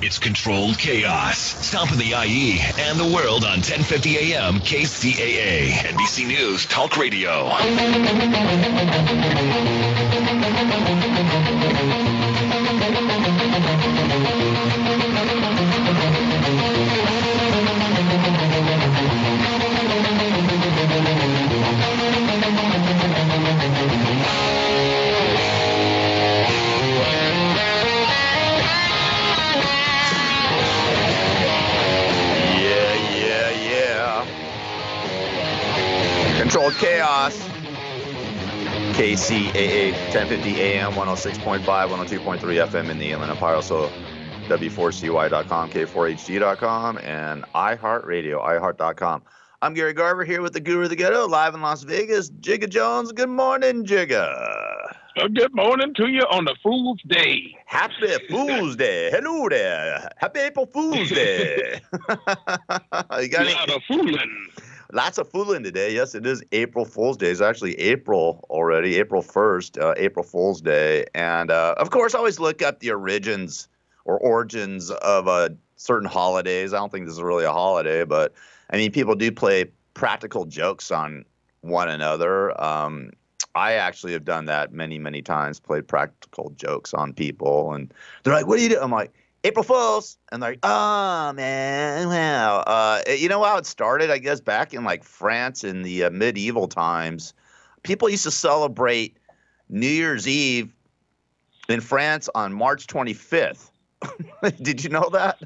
It's controlled chaos. Stomping the IE and the world on 1050 AM KCAA. NBC News Talk Radio. Controlled chaos. KCAA 1050 AM 106.5, 102.3 FM in the Inland Empire. Also W4CY.com, K4HD.com, and iHeartRadio, iHeart.com. I'm Gary Garver here with the Guru of the Ghetto, live in Las Vegas. Jigga Jones. Good morning, Jigga. Good morning to you on the Fool's Day. Happy Fool's Day. Hello there. Happy April Fool's Day. You got any? Fooling. Lots of fooling today. Yes, it is April Fool's Day. It's actually April already, April 1st, April Fool's Day. And, of course, I always look up the origins of certain holidays. I don't think this is really a holiday, but, I mean, people do play practical jokes on one another. I actually have done that many, many times, played practical jokes on people. And they're like, what do you do? I'm like, April Fools. And they're like, oh, man, wow. You know how it started, I guess, back in, like, France in the medieval times. People used to celebrate New Year's Eve in France on March 25th. Did you know that?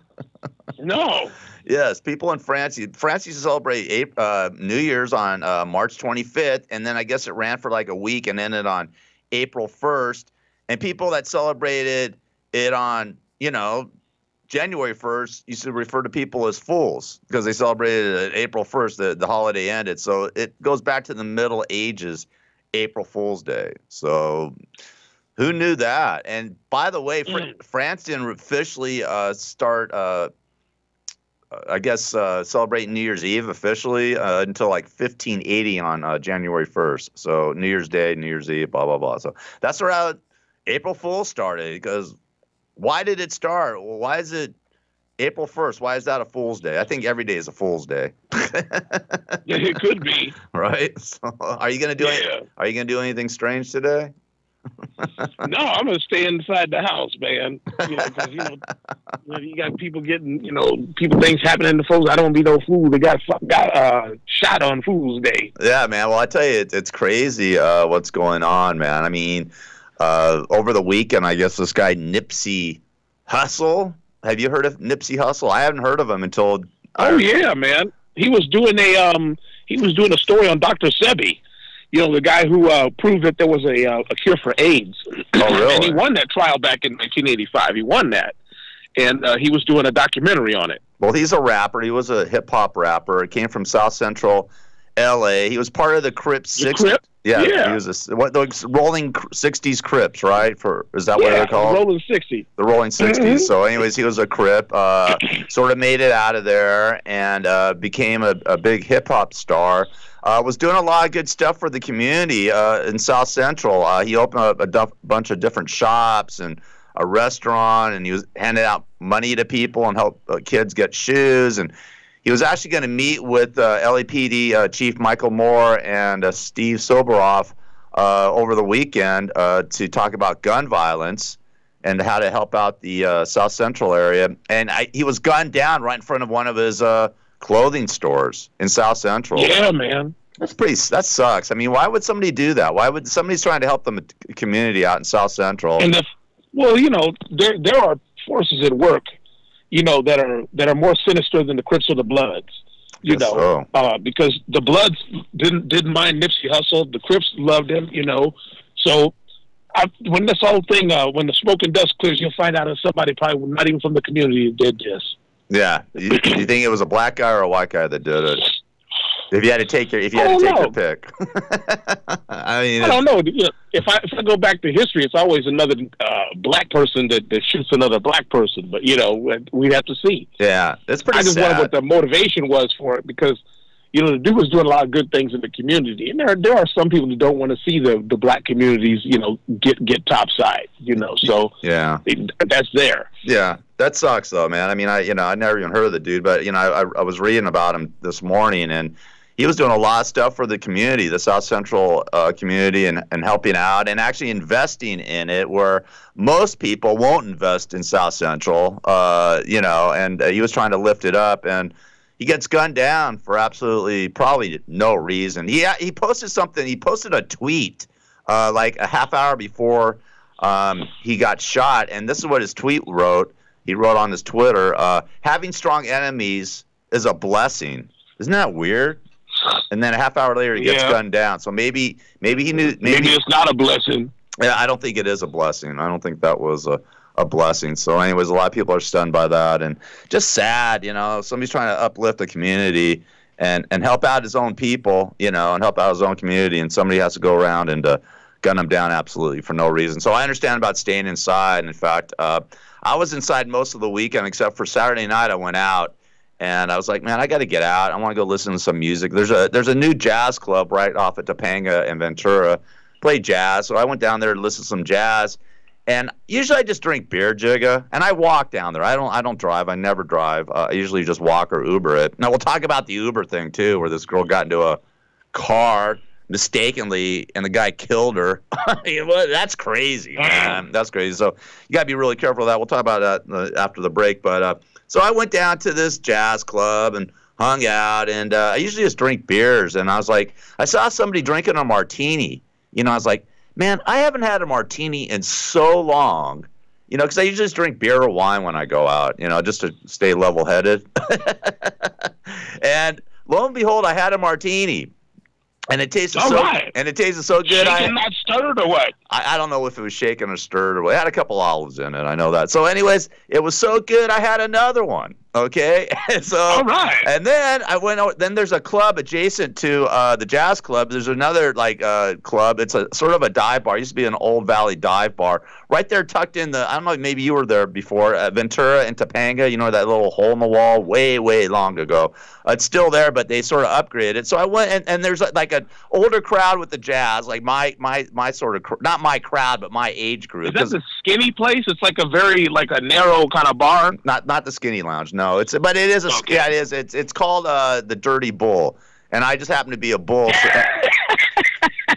No. Yes, people in France used to celebrate New Year's on March 25th, and then I guess it ran for like a week and ended on April 1st. And people that celebrated it on, January 1st used to refer to people as fools because they celebrated it April 1st, the holiday ended. So it goes back to the Middle Ages, April Fool's Day. So who knew that? And by the way, France didn't officially start celebrating New Year's Eve officially until like 1580 on January 1st. So New Year's Day, New Year's Eve, blah, blah, blah. So that's where April Fool's started. Because why did it start? Well, why is it April 1st? Why is that a Fool's Day? I think every day is a Fool's Day. Yeah, it could be. Right? So are you going to do anything strange today? No, I'm gonna stay inside the house, man. Because you got people getting, things happening to folks. I don't be no fool. They got shot on Fool's Day. Yeah, man. Well, I tell you, it's crazy what's going on, man. I mean, over the weekend, I guess this guy Nipsey Hussle. Have you heard of Nipsey Hussle? I haven't heard of him until. Yeah, man. He was doing a story on Dr. Sebi. The guy who proved that there was a cure for AIDS. Oh, really? And he won that trial back in 1985. He won that. And he was doing a documentary on it. Well, he's a rapper. He was a hip-hop rapper. He came from South Central L.A. He was part of the Crips. The Crips? Yeah. He was the Rolling 60s Crips, right? Is that what they're called? Rolling 60s. The Rolling 60s. Mm-hmm. So anyways, he was a Crip. Sort of made it out of there and became a big hip-hop star. Was doing a lot of good stuff for the community in South Central. He opened up a bunch of different shops and a restaurant, and he was handing out money to people and help kids get shoes. And he was actually going to meet with LAPD Chief Michael Moore and Steve Soboroff over the weekend to talk about gun violence and how to help out the South Central area. And he was gunned down right in front of one of his clothing stores in South Central. Yeah, man. That sucks. I mean, why would somebody do that? Why would somebody's trying to help the community out in South Central? And there are forces at work, that are more sinister than the Crips or the Bloods. Because the Bloods didn't mind Nipsey Hussle, the Crips loved him. So when this whole thing, when the smoke and dust clears, you'll find out that somebody probably not even from the community did this. Yeah, you think it was a black guy or a white guy that did it? If you had to take your pick, I don't know. If I go back to history, it's always another black person that shoots another black person. But we'd have to see. Yeah, that's pretty. I just sad. wonder what the motivation was for it, because You know, the dude was doing a lot of good things in the community, and there are some people who don't want to see the black communities, you know, get topside. You know, so yeah, that's there. Yeah, that sucks though, man. I mean, I never even heard of the dude, but you know, I was reading about him this morning, and he was doing a lot of stuff for the community, the South Central community, and helping out and actually investing in it where most people won't invest in South Central, you know, and he was trying to lift it up, and he gets gunned down for absolutely probably no reason. He posted something. He posted a tweet like a half hour before he got shot, and this is what his tweet wrote. He wrote on his Twitter, having strong enemies is a blessing. Isn't that weird? And then a half hour later, he gets gunned down. So maybe he knew. Maybe it's not a blessing. Yeah, I don't think it is a blessing. I don't think that was a blessing. So anyways, a lot of people are stunned by that, and just sad, you know. Somebody's trying to uplift the community and help out his own people, you know, and help out his own community, and somebody has to go around and gun him down absolutely for no reason. So I understand about staying inside. In fact, I was inside most of the weekend except for Saturday night. I went out. And I was like, man, I got to get out. I want to go listen to some music. There's a new jazz club right off at Topanga and Ventura. Play jazz. So I went down there to listen to some jazz. And usually I just drink beer, Jigga. And I walk down there. I don't drive. I never drive. I usually just walk or Uber it. Now we'll talk about the Uber thing too, where this girl got into a car mistakenly and the guy killed her. That's crazy, man. That's crazy. So you got to be really careful of that. We'll talk about that after the break. But so I went down to this jazz club and hung out, and I usually just drink beers. And I was like, I saw somebody drinking a martini. You know, I was like, man, I haven't had a martini in so long. You know, because I usually just drink beer or wine when I go out, you know, just to stay level-headed. And lo and behold, I had a martini. And it tasted so good. Shaken, not stirred, or what? I don't know if it was shaken or stirred or what. It had a couple olives in it. I know that. So, anyways, it was so good. I had another one. Okay, so all right. And then I went over. Then there's a club adjacent to the jazz club. There's another club. It's a sort of a dive bar. It used to be an Old Valley dive bar right there, tucked in the. I don't know. Maybe you were there before. Ventura and Topanga. You know that little hole in the wall way long ago. It's still there, but they sort of upgraded. So I went and there's like an older crowd with the jazz, like my sort of not my crowd, but my age group. Is that the skinny place? It's like a very a narrow kind of bar. Not the skinny lounge. No, it is okay. Yeah, it is. It's called the Dirty Bull, and I just happen to be a bull. So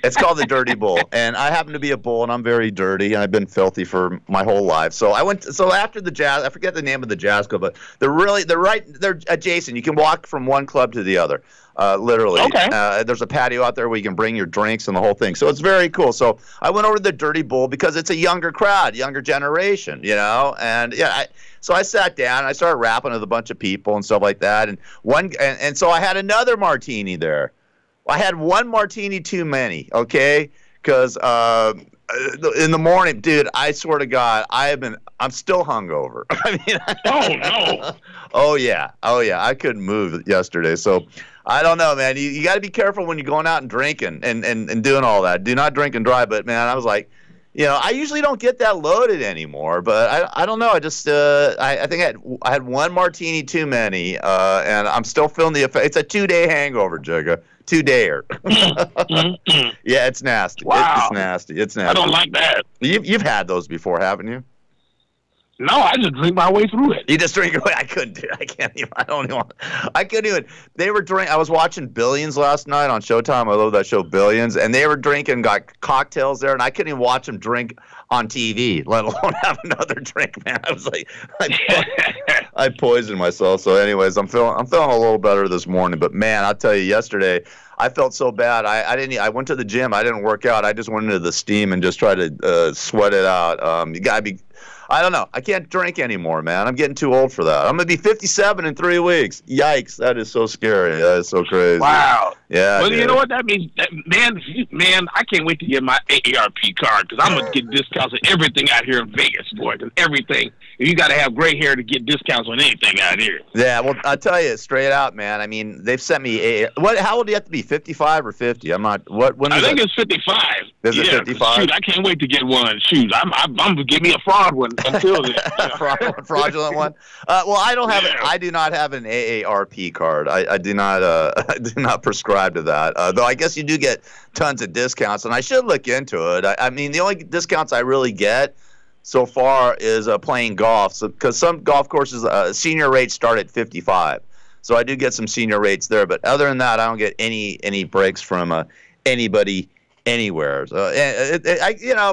it's called the Dirty Bull, and I happen to be a bull, and I'm very dirty, and I've been filthy for my whole life. So I went. So after the jazz, I forget the name of the jazz club, but they're adjacent. You can walk from one club to the other. Literally. Okay. There's a patio out there where you can bring your drinks and the whole thing. So it's very cool. So I went over to the Dirty Bull because it's a younger crowd, younger generation, you know. And yeah, so I sat down and I started rapping with a bunch of people and stuff like that. And so I had another martini there. I had one martini too many, okay? Because in the morning, dude, I swear to God, I'm still hungover. I mean, oh no. Oh yeah, I couldn't move yesterday. So I don't know, man. You got to be careful when you're going out and drinking and doing all that. Do not drink and drive. But man, I was like, you know, I usually don't get that loaded anymore. But I don't know. I just I think I had one martini too many, and I'm still feeling the effect. It's a 2-day hangover, Jigga. 2-dayer. Yeah, it's nasty. Wow. It's nasty. It's nasty. I don't like that. You've had those before, haven't you? No, I just drink my way through it. You just drink away. I couldn't do it. I can't even. I don't even. I couldn't even. They were drinking. I was watching Billions last night on Showtime. I love that show, Billions. And they were drinking, got cocktails there, and I couldn't even watch them drink on TV, let alone have another drink, man. I was like, I poisoned myself. So, anyways, I'm feeling a little better this morning. But man, I'll tell you, yesterday I felt so bad. I went to the gym. I didn't work out. I just went into the steam and just tried to sweat it out. You gotta be. I don't know. I can't drink anymore, man. I'm getting too old for that. I'm going to be 57 in 3 weeks. Yikes. That is so scary. That is so crazy. Wow. Yeah. Well, you know what that means? Man, I can't wait to get my AARP card because I'm going to get discounts on everything out here in Vegas, boy. Because everything. You got to have gray hair to get discounts on anything out here. Yeah, well, I'll tell you straight out, man. I mean, they've sent me how old do you have to be? 55 or 50? I'm not. I think it's 55. Is it 55? Shoot, I can't wait to get one. Shoot, I'm going to give me a fraud one. until then. Fraudulent one. Well, I don't have. I do not have an AARP card. I do not. I do not prescribe to that. Though I guess you do get tons of discounts, and I should look into it. I mean, the only discounts I really get so far is playing golf. Because some golf courses senior rates start at 55. So I do get some senior rates there, but other than that, I don't get any breaks from anybody anywhere. So,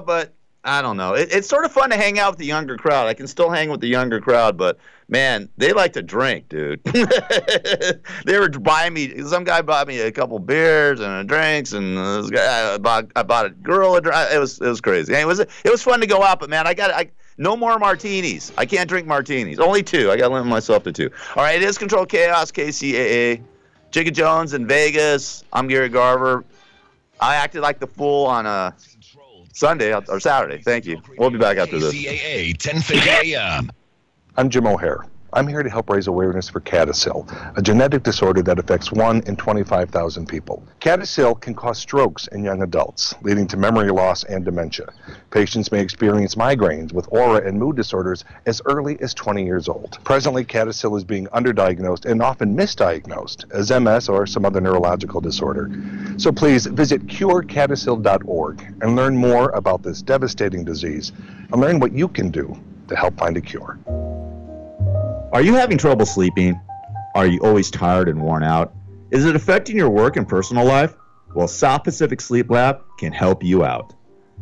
but I don't know. It's sort of fun to hang out with the younger crowd. I can still hang with the younger crowd, but man, they like to drink, dude. They were buying me. Some guy bought me a couple beers and drinks, and this guy, I bought a girl a drink. It was crazy. And it was fun to go out, but man, no more martinis. I can't drink martinis. Only 2. I got to limit myself to 2. All right, it is Control Chaos, KCAA. Jigga Jones in Vegas. I'm Gary Garver. I acted like the fool on Sunday or Saturday. Thank you. We'll be back after this. KCAA 1050 AM. I'm Jim O'Hare. I'm here to help raise awareness for CADASIL, a genetic disorder that affects 1 in 25,000 people. CADASIL can cause strokes in young adults, leading to memory loss and dementia. Patients may experience migraines with aura and mood disorders as early as 20 years old. Presently, CADASIL is being underdiagnosed and often misdiagnosed as MS or some other neurological disorder. So please visit curecadasil.org and learn more about this devastating disease and learn what you can do to help find a cure. Are you having trouble sleeping? Are you always tired and worn out? Is it affecting your work and personal life? Well, South Pacific Sleep Lab can help you out.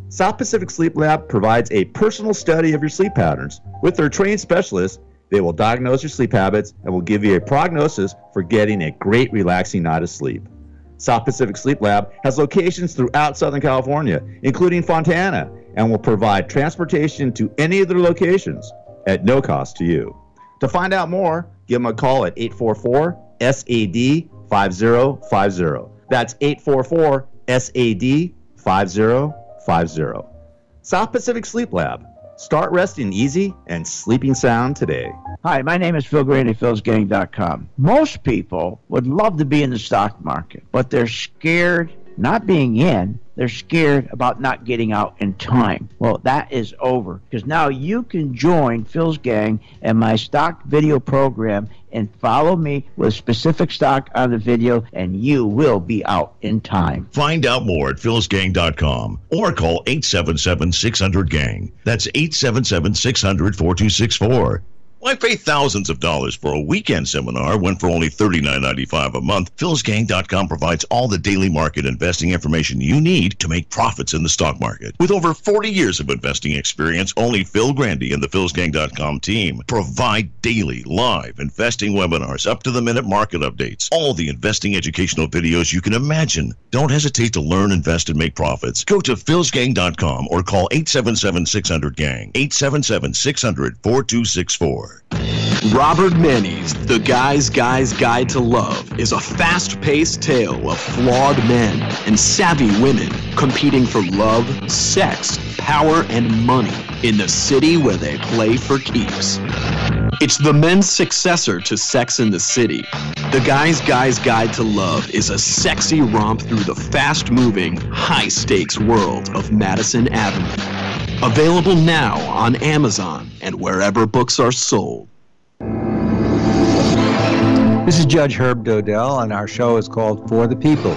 South Pacific Sleep Lab provides a personal study of your sleep patterns. With their trained specialists, they will diagnose your sleep habits and will give you a prognosis for getting a great relaxing night of sleep. South Pacific Sleep Lab has locations throughout Southern California, including Fontana, and will provide transportation to any of their locations at no cost to you. To find out more, give them a call at 844-SAD-5050. That's 844-SAD-5050. South Pacific Sleep Lab. Start resting easy and sleeping sound today. Hi, my name is Phil Grandy, philsgang.com. Most people would love to be in the stock market, but they're scared not being in. They're scared about not getting out in time. Well, that is over, because now you can join Phil's Gang and my stock video program and follow me with specific stock on the video, and you will be out in time. Find out more at philsgang.com or call 877-600-GANG. That's 877-600-4264. Why pay thousands of dollars for a weekend seminar when for only $39.95 a month, philsgang.com provides all the daily market investing information you need to make profits in the stock market. With over 40 years of investing experience, only Phil Grandy and the philsgang.com team provide daily live investing webinars, up-to-the-minute market updates, all the investing educational videos you can imagine. Don't hesitate to learn, invest, and make profits. Go to philsgang.com or call 877-600-GANG, 877-600-4264. Robert Manny's The Guy's Guide to Love is a fast-paced tale of flawed men and savvy women competing for love, sex, power, and money in the city where they play for keeps. It's the men's successor to Sex and the City. The Guy's Guide to Love is a sexy romp through the fast-moving, high-stakes world of Madison Avenue. Available now on Amazon and wherever books are sold. This is Judge Herb Dodell, and our show is called For the People.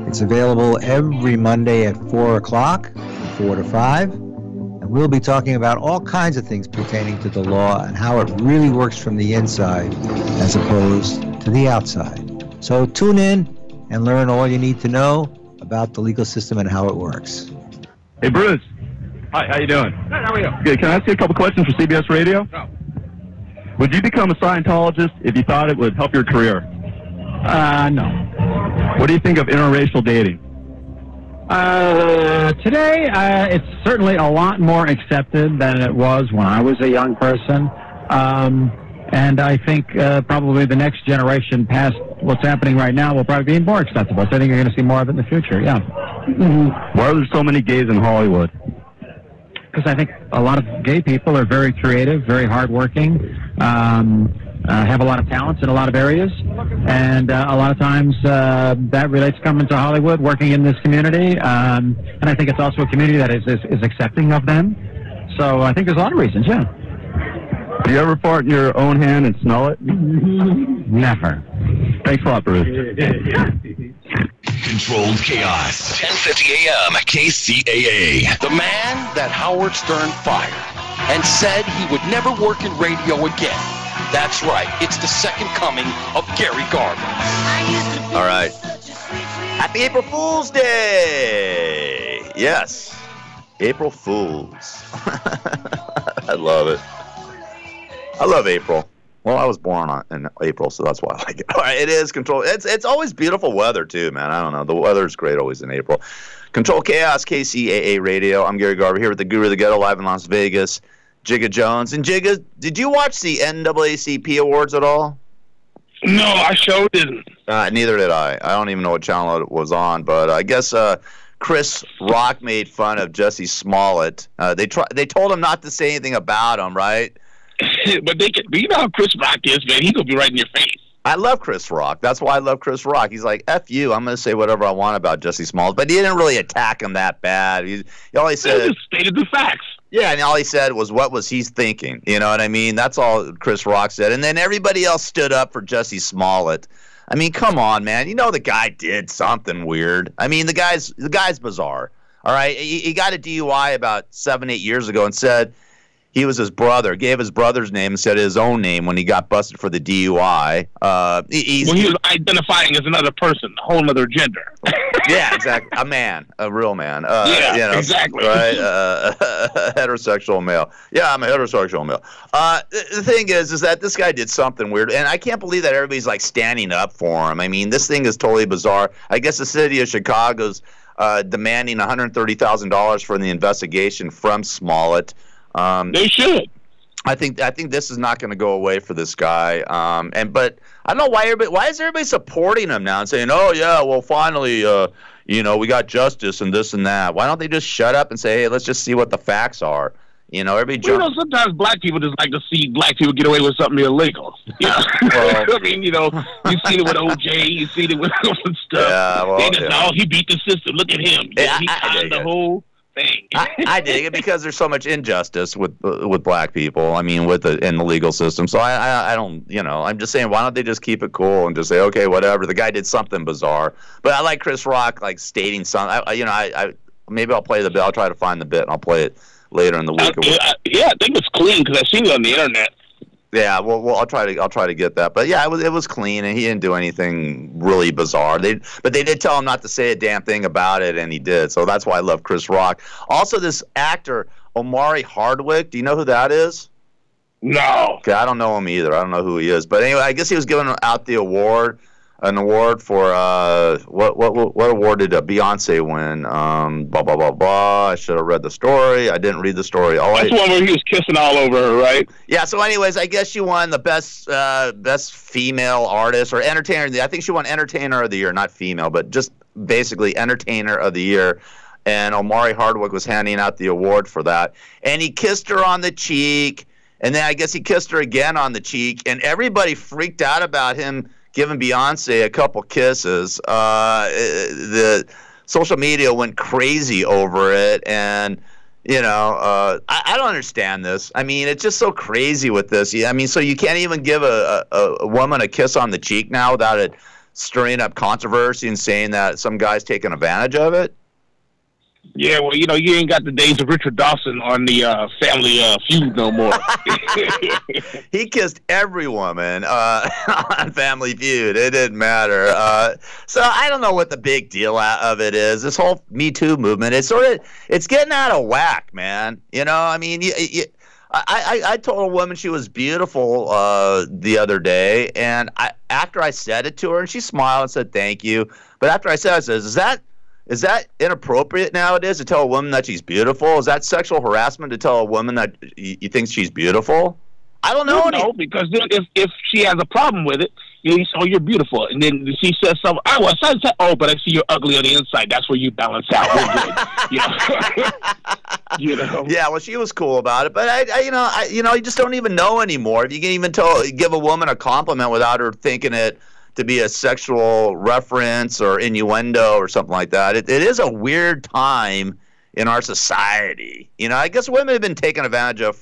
It's available every Monday at 4 o'clock, from 4 to 5, and we'll be talking about all kinds of things pertaining to the law and how it really works from the inside as opposed to the outside. So tune in and learn all you need to know about the legal system and how it works. Hey, Bruce. Hi, how you doing? Good, how are you? Good. Can I ask you a couple questions for CBS Radio? No. Would you become a Scientologist if you thought it would help your career? No. What do you think of interracial dating? Today, it's certainly a lot more accepted than it was when I was a young person. And I think probably the next generation past what's happening right now will probably be more acceptable. So I think you're going to see more of it in the future, yeah. Mm-hmm. Why are there so many gays in Hollywood? Because I think a lot of gay people are very creative, very hardworking, have a lot of talents in a lot of areas, and a lot of times that relates coming to Hollywood, working in this community, and I think it's also a community that is accepting of them. So I think there's a lot of reasons, yeah. Do you ever fart in your own hand and smell it? Never. Thanks a lot, Bruce. Controlled Chaos, 1050 AM, KCAA. The man that Howard Stern fired and said he would never work in radio again. That's right. It's the second coming of Gary Garver. All right. Happy April Fool's Day. Yes. April Fools. I love it. I love April. Well, I was born in April, so that's why I like it. All right, it is Control. It's always beautiful weather, too, man. I don't know. The weather's great always in April. Control Chaos, KCAA Radio. I'm Gary Garver here with the Guru of the Ghetto live in Las Vegas, Jigga Jones. And Jigga, did you watch the NAACP Awards at all? No, I sure didn't. Neither did I. I don't even know what channel it was on, but I guess Chris Rock made fun of Jussie Smollett. They told him not to say anything about him, right? But you know how Chris Rock is, man. He's gonna be right in your face. I love Chris Rock. That's why I love Chris Rock. He's like, F you, I'm going to say whatever I want about Jussie Smollett. But he didn't really attack him that bad. He only said... He just stated the facts. Yeah, and all he said was, what was he thinking? You know what I mean? That's all Chris Rock said. And then everybody else stood up for Jussie Smollett. I mean, come on, man. You know the guy did something weird. I mean, the guy's bizarre. All right? He got a DUI about 7-8 years ago and said... He was his brother, gave his brother's name instead of his own name when he got busted for the DUI. He was identifying as another person, a whole other gender. Yeah, exactly. A man, a real man. Exactly. Right? Heterosexual male. Yeah, I'm a heterosexual male. The thing is that this guy did something weird, and I can't believe that everybody's like standing up for him. I mean, this thing is totally bizarre. I guess the city of Chicago's demanding $130,000 for the investigation from Smollett. They should. I think this is not going to go away for this guy. But I don't know why is everybody supporting him now and saying, oh yeah, well finally, we got justice and this and that. Why don't they just shut up and say, hey, let's just see what the facts are? Sometimes black people just like to see black people get away with something illegal. Yeah. Well, I mean, you've seen it with OJ, you've seen it with other stuff. Yeah, well, he beat the system. Look at him. He tied the whole thing. I dig it because there's so much injustice with black people. I mean, in the legal system. So I don't, I'm just saying, why don't they just keep it cool and just say, okay, whatever. The guy did something bizarre, but I like Chris Rock like stating something. Maybe I'll play the bit. I'll try to find the bit and I'll play it later in the week. I think it's clean because I've seen it on the internet. Yeah, well, I'll try to get that. But yeah, it was clean, and he didn't do anything really bizarre. But they did tell him not to say a damn thing about it, and he did. So that's why I love Chris Rock. Also, this actor Omari Hardwick. Do you know who that is? No. Okay, I don't know him either. I don't know who he is. But anyway, I guess he was giving out the award. An award for what award did Beyonce win? Blah blah blah blah. I should have read the story. I didn't read the story. That's the one where he was kissing all over her, right? Yeah. So, anyways, I guess she won the best female artist or entertainer. I think she won Entertainer of the Year, not female, but just basically Entertainer of the Year. And Omari Hardwick was handing out the award for that, and he kissed her on the cheek, and then I guess he kissed her again on the cheek, and everybody freaked out about him giving Beyonce a couple kisses. The social media went crazy over it, and I don't understand this. I mean, it's just so crazy with this. I mean, so you can't even give a woman a kiss on the cheek now without it stirring up controversy and saying that some guy's taking advantage of it. Yeah, well, you ain't got the days of Richard Dawson on the Family Feud no more. He kissed every woman on Family Feud. It didn't matter. So I don't know what the big deal of it is. This whole Me Too movement, it's getting out of whack, man. I mean, I told a woman she was beautiful the other day, and after I said it to her, and she smiled and said thank you. But after I said it, I said, is that inappropriate nowadays to tell a woman that she's beautiful? Is that sexual harassment to tell a woman that you think she's beautiful? I don't know. No, because if she has a problem with it, you say, oh, you're beautiful. And then she says something, but I see you're ugly on the inside. That's where you balance out. We're good. Yeah, well, she was cool about it. But, you just don't even know anymore. If you can even give a woman a compliment without her thinking it to be a sexual reference or innuendo or something like that. It is a weird time in our society. You know, I guess women have been taken advantage of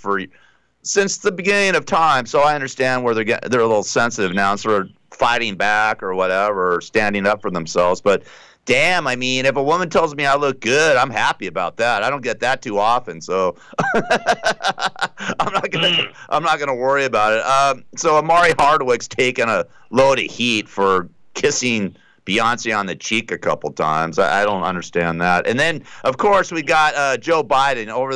since the beginning of time. So I understand where they're a little sensitive now and sort of fighting back or whatever, or standing up for themselves. But damn, I mean, if a woman tells me I look good, I'm happy about that. I don't get that too often, so I'm not gonna worry about it. So Amari Hardwick's taken a load of heat for kissing Beyonce on the cheek a couple times. I don't understand that. And then, of course, we got Joe Biden over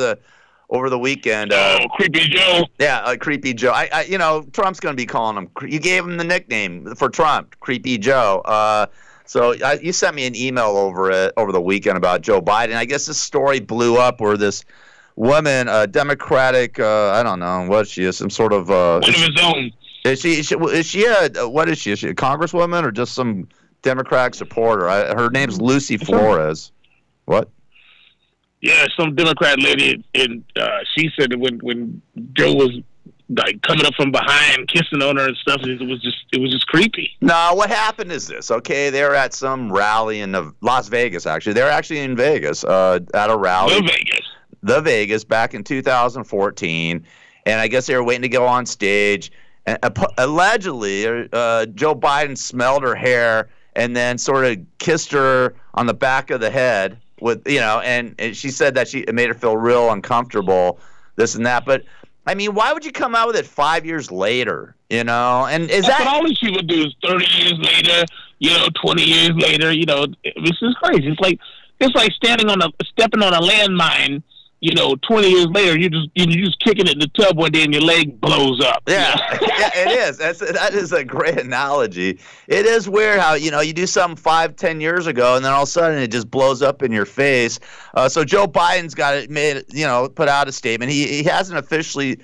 the weekend. Creepy Joe. Yeah, Creepy Joe. You know, Trump's going to be calling him. You gave him the nickname for Trump, Creepy Joe. So you sent me an email over the weekend about Joe Biden. I guess this story blew up where this woman, Democratic, I don't know what she is, some sort of one of his own. Is she what is she? Is she a congresswoman or just some Democratic supporter? Her name's Lucy Flores. What? Yeah, some Democrat lady, and she said that when Joe was like coming up from behind, kissing on her and stuff, it was just creepy. No, what happened is this. Okay, they were at some rally in Las Vegas. Actually, they were actually in Vegas at a rally. The Vegas back in 2014, and I guess they were waiting to go on stage. And allegedly, Joe Biden smelled her hair and then sort of kissed her on the back of the head with, you know, and she said that it made her feel real uncomfortable, this and that. But I mean, why would you come out with it 5 years later? You know, and that's what all these people do is 30 years later, you know, 20 years later. You know, this is crazy. It's like stepping on a landmine. You know, 20 years later, you're just kicking it in the tub one day and your leg blows up. Yeah, yeah, it is. That is a great analogy. It is weird how, you know, you do something 5-10 years ago and then all of a sudden it just blows up in your face. So Joe Biden's put out a statement. He hasn't officially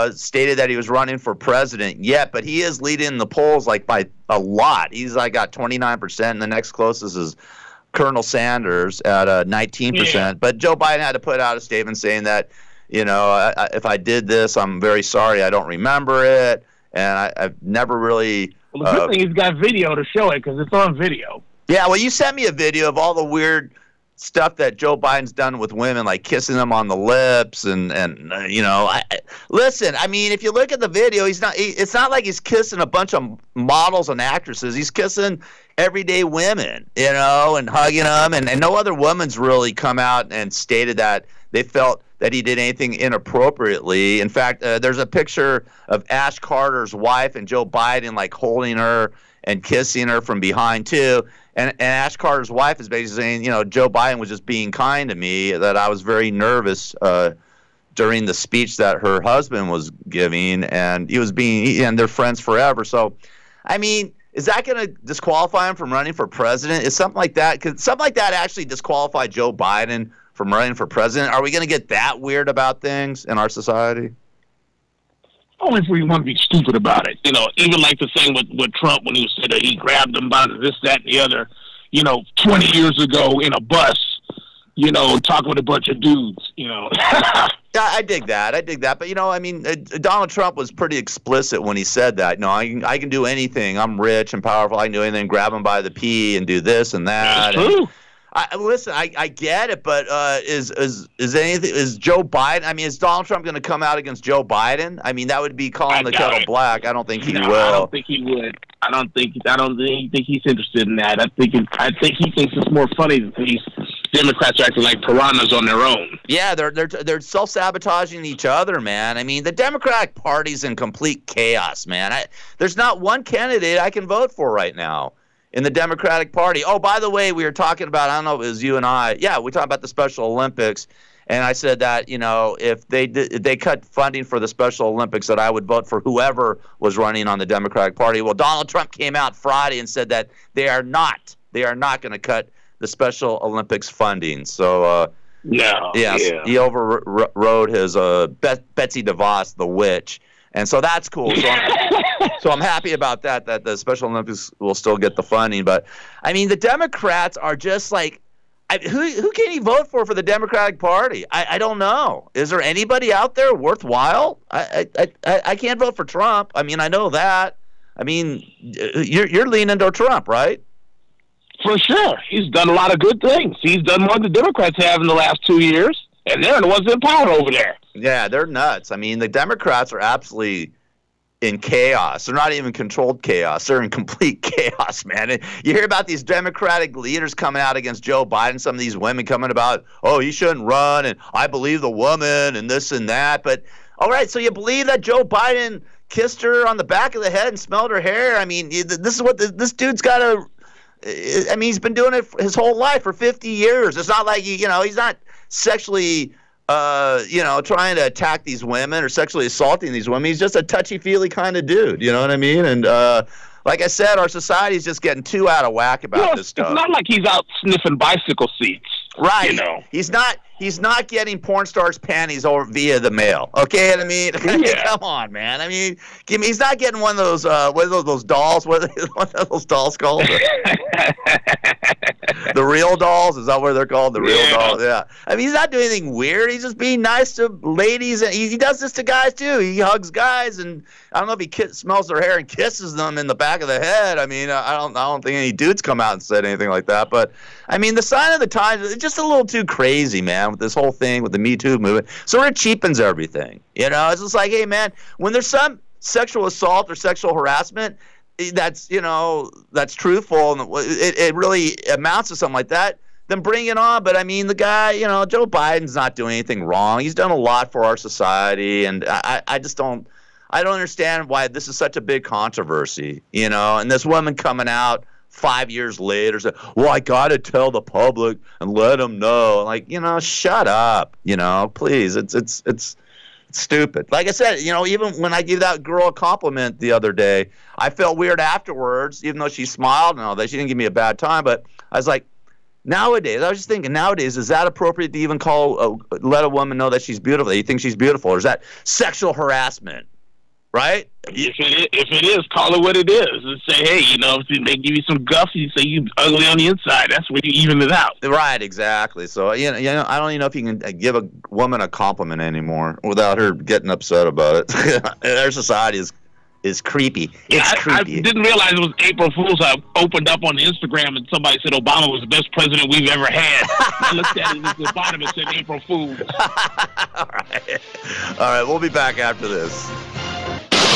stated that he was running for president yet, but he is leading the polls like by a lot. He's got 29%, and the next closest is Colonel Sanders at 19%. Yeah. But Joe Biden had to put out a statement saying that, you know, if I did this, I'm very sorry. I don't remember it, and I've never really. Well, the good thing he's got video to show it because it's on video. Yeah, well, you sent me a video of all the weird stuff that Joe Biden's done with women, like kissing them on the lips, and you know, listen. I mean, if you look at the video, it's not like he's kissing a bunch of models and actresses. He's kissing everyday women, you know, and hugging them, and no other woman's really come out and stated that they felt that he did anything inappropriately. In fact, there's a picture of Ash Carter's wife and Joe Biden like holding her and kissing her from behind too. And Ash Carter's wife is basically saying, you know, Joe Biden was just being kind to me, that I was very nervous during the speech that her husband was giving, and and they're friends forever. So, I mean, is that going to disqualify him from running for president? Is something like that? Could something like that actually disqualify Joe Biden from running for president? Are we going to get that weird about things in our society? Only if we want to be stupid about it. You know, even like the thing with Trump when he said that he grabbed them by this, that, and the other, you know, 20 years ago in a bus, you know, talking with a bunch of dudes, you know. Yeah, I dig that. But, you know, I mean, Donald Trump was pretty explicit when he said that. No, I can do anything. I'm rich and powerful. I can do anything. Grab him by the pee and do this and that. That's true. Listen, I get it, but is Joe Biden? I mean, is Donald Trump going to come out against Joe Biden? I mean, that would be calling the kettle black. I don't think he will. I don't think he would. I don't think he's interested in that. I think he thinks it's more funny that these Democrats are acting like piranhas on their own. Yeah, they're self-sabotaging each other, man. I mean, the Democratic Party's in complete chaos, man. There's not one candidate I can vote for right now in the Democratic Party. Oh, by the way, we were talking about, I don't know if it was you and I. Yeah, we talked about the Special Olympics, and I said that, you know, if they cut funding for the Special Olympics, that I would vote for whoever was running on the Democratic Party. Well, Donald Trump came out Friday and said that they are not going to cut the Special Olympics funding. So, he overrode his Betsy DeVos, the witch. And so that's cool. So I'm happy about that the Special Olympics will still get the funding. But, I mean, the Democrats are just like, who can he vote for the Democratic Party? I don't know. Is there anybody out there worthwhile? I can't vote for Trump. I mean, I know that. I mean, you're leaning toward Trump, right? For sure. He's done a lot of good things. He's done more than the Democrats have in the last 2 years, and they're the ones in power over there. Yeah, they're nuts. I mean, the Democrats are absolutely in chaos. They're not even controlled chaos. They're in complete chaos, man. And you hear about these Democratic leaders coming out against Joe Biden, some of these women coming about, oh, he shouldn't run, and I believe the woman, and this and that. But, all right, so you believe that Joe Biden kissed her on the back of the head and smelled her hair? I mean, this is what this dude's got to – I mean, he's been doing it his whole life for 50 years. It's not like, he's not sexually – trying to attack these women or sexually assaulting these women. He's just a touchy-feely kind of dude. You know what I mean? And like I said, our society's just getting too out of whack about this stuff. It's not like he's out sniffing bicycle seats. Right. You know. He's not getting porn stars' panties over via the mail. Okay, I mean, come on, man. I mean, he's not getting one of those what are those dolls? What are those dolls called? The real dolls? Is that what they're called? The real dolls? Yeah. I mean, he's not doing anything weird. He's just being nice to ladies, and he does this to guys too. He hugs guys, and I don't know if he smells their hair and kisses them in the back of the head. I mean, I don't think any dudes come out and said anything like that. But I mean, the sign of the times is just a little too crazy, man, with this whole thing with the Me Too movement. So it cheapens everything. You know, it's just like, hey, man, when there's some sexual assault or sexual harassment that's truthful and it really amounts to something like that, then bring it on. But I mean, the guy, Joe Biden's not doing anything wrong. He's done a lot for our society, and I just don't understand why this is such a big controversy, and this woman coming out 5 years later said, well, I got to tell the public and let them know. Like, shut up, please. It's stupid. Like I said, even when I gave that girl a compliment the other day, I felt weird afterwards, even though she smiled and all that. She didn't give me a bad time, but I was like, nowadays, I was just thinking, is that appropriate to even let a woman know that she's beautiful, that you think she's beautiful, or is that sexual harassment? Right? If it is, call it what it is, and say, hey, if they give you some guff, you say you ugly on the inside. That's where you even it out. Right, exactly. So I don't even know if you can give a woman a compliment anymore without her getting upset about it. Our society is creepy. It's creepy. I didn't realize it was April Fool's. I opened up on Instagram and somebody said Obama was the best president we've ever had. I looked at it at the bottom and said April Fool's. All right. We'll be back after this.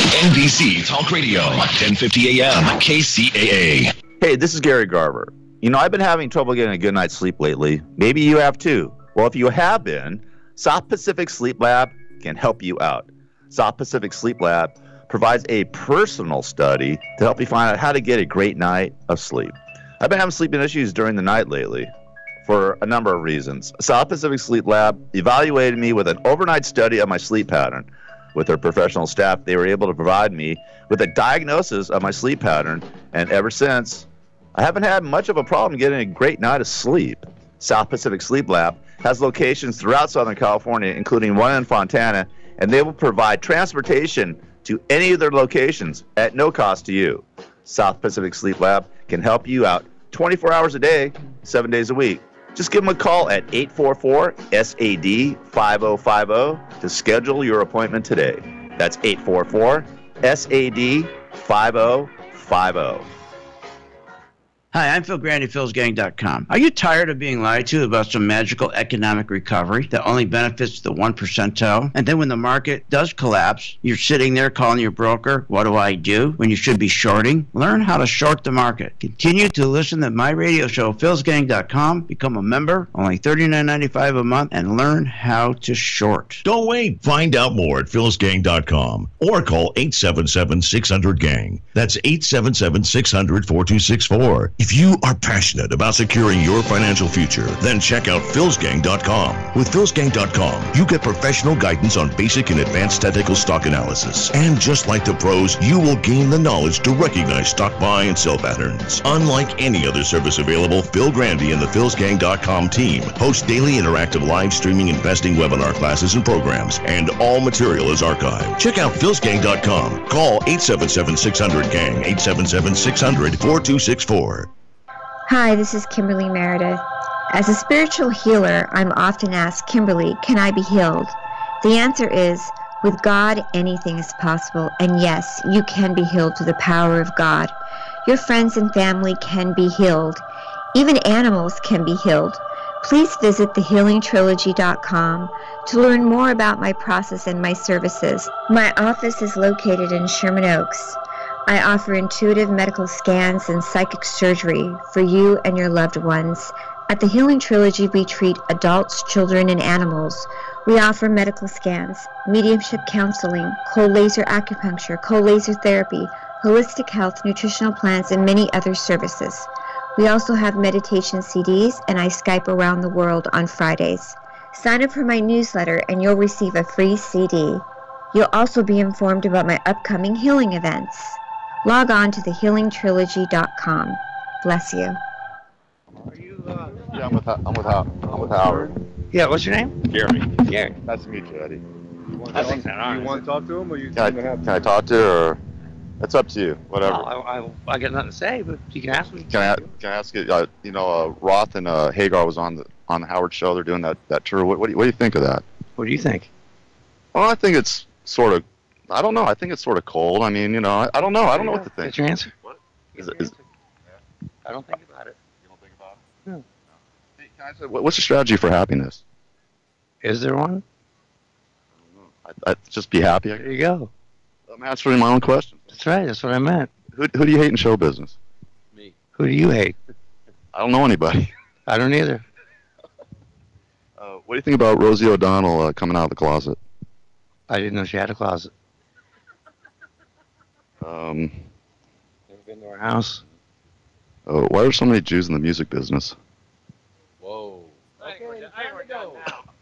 NBC Talk Radio, 1050 AM, KCAA. Hey, this is Gary Garver. I've been having trouble getting a good night's sleep lately. Maybe you have too. Well, if you have been, South Pacific Sleep Lab can help you out. South Pacific Sleep Lab provides a personal study to help you find out how to get a great night of sleep. I've been having sleeping issues during the night lately for a number of reasons. South Pacific Sleep Lab evaluated me with an overnight study of my sleep pattern. With their professional staff, they were able to provide me with a diagnosis of my sleep pattern, and ever since, I haven't had much of a problem getting a great night of sleep. South Pacific Sleep Lab has locations throughout Southern California, including one in Fontana, and they will provide transportation to any of their locations at no cost to you. South Pacific Sleep Lab can help you out 24 hours a day, 7 days a week. Just give them a call at 844-SAD-5050 to schedule your appointment today. That's 844-SAD-5050. Hi, I'm Phil Grandy, philsgang.com. Are you tired of being lied to about some magical economic recovery that only benefits the 1%? And then when the market does collapse, you're sitting there calling your broker, what do I do? When you should be shorting? Learn how to short the market. Continue to listen to my radio show, philsgang.com. Become a member, only $39.95 a month, and learn how to short. Don't wait. Find out more at philsgang.com or call 877-600-GANG. That's 877-600-4264. If you are passionate about securing your financial future, then check out philsgang.com. With philsgang.com, you get professional guidance on basic and advanced technical stock analysis. And just like the pros, you will gain the knowledge to recognize stock buy and sell patterns. Unlike any other service available, Phil Grandy and the philsgang.com team host daily interactive live streaming investing webinar classes and programs, and all material is archived. Check out philsgang.com. Call 877-600-GANG, 877-600-4264. Hi, this is Kimberly Meredith. As a spiritual healer, I'm often asked, Kimberly, can I be healed? The answer is, with God, anything is possible. And yes, you can be healed through the power of God. Your friends and family can be healed. Even animals can be healed. Please visit thehealingtrilogy.com to learn more about my process and my services. My office is located in Sherman Oaks. I offer intuitive medical scans and psychic surgery for you and your loved ones. At the Healing Trilogy, we treat adults, children, and animals. We offer medical scans, mediumship counseling, cold laser acupuncture, cold laser therapy, holistic health, nutritional plans, and many other services. We also have meditation CDs, and I Skype around the world on Fridays. Sign up for my newsletter and you'll receive a free CD. You'll also be informed about my upcoming healing events. Log on to thehealingtrilogy.com. Bless you. Yeah, I'm with Howard. Yeah, what's your name? Gary. Gary. Nice to meet you, Eddie. You want to talk to him, or can I talk to her? Or it's up to you. Whatever. No, I got nothing to say, but you can ask me. Can I ask you? Roth and Hagar was on the Howard show. They're doing that tour. What do you think of that? What do you think? Well, I think it's sort of. I don't know. I think it's sort of cold. I mean, I don't know. I don't know what to think. That's your answer. What? I don't think about it. You don't think about it? No. Hey, can I say, what's the strategy for happiness? Is there one? I don't know. Just be happy. There you go. I'm answering my own question. That's right. That's what I meant. Who do you hate in show business? Me. Who do you hate? I don't know anybody. I don't either. What do you think about Rosie O'Donnell coming out of the closet? I didn't know she had a closet. Never been to her house. Why are so many Jews in the music business? Whoa.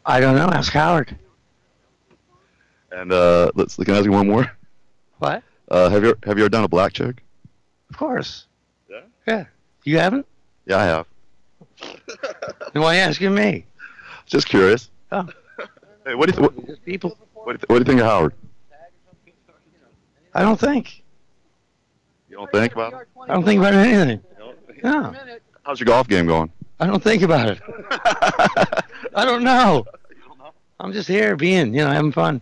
I don't know. Ask Howard. And can I ask you one more? What? Have you ever done a black chick? Of course. Yeah. Yeah. You haven't? Yeah, I have. Then why are you asking me? Just curious. Oh. Hey, what do you people? What do you think of Howard? I don't think. You don't think about it? I don't think about anything. No. How's your golf game going? I don't think about it. I don't know. I'm just here being, having fun.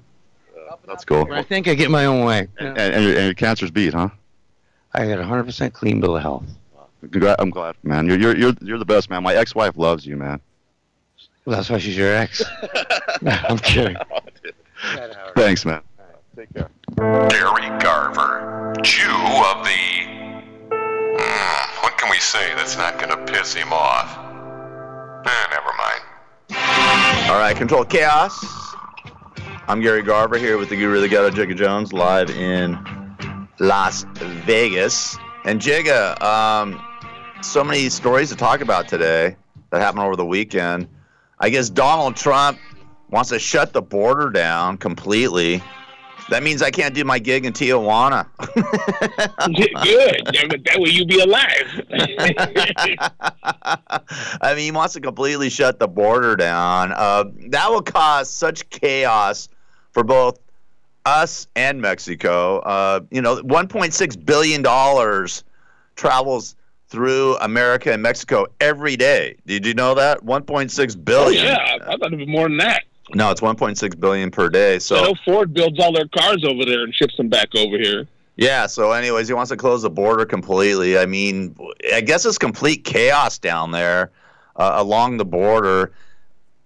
That's cool. When I think I get my own way. And your cancer's beat, huh? I got 100% clean bill of health. I'm glad, man. You're the best, man. My ex-wife loves you, man. Well, that's why she's your ex. I'm kidding. Thanks, man. Take care. Gary Garver, Jew of the... what can we say that's not going to piss him off? Never mind. All right, Control Chaos. I'm Gary Garver here with the Guru of the Ghetto, Jigga Jones, live in Las Vegas. And Jigga, so many stories to talk about today that happened over the weekend. I guess Donald Trump wants to shut the border down completely. That means I can't do my gig in Tijuana. Good. That way you be alive. I mean, he wants to completely shut the border down. That will cause such chaos for both us and Mexico. $1.6 billion travels through America and Mexico every day. Did you know that? $1.6 billion. Oh, yeah. I thought it was more than that. No, it's $1.6 billion per day. So I know Ford builds all their cars over there and ships them back over here. Yeah, so anyways, he wants to close the border completely. I mean, I guess it's complete chaos down there along the border.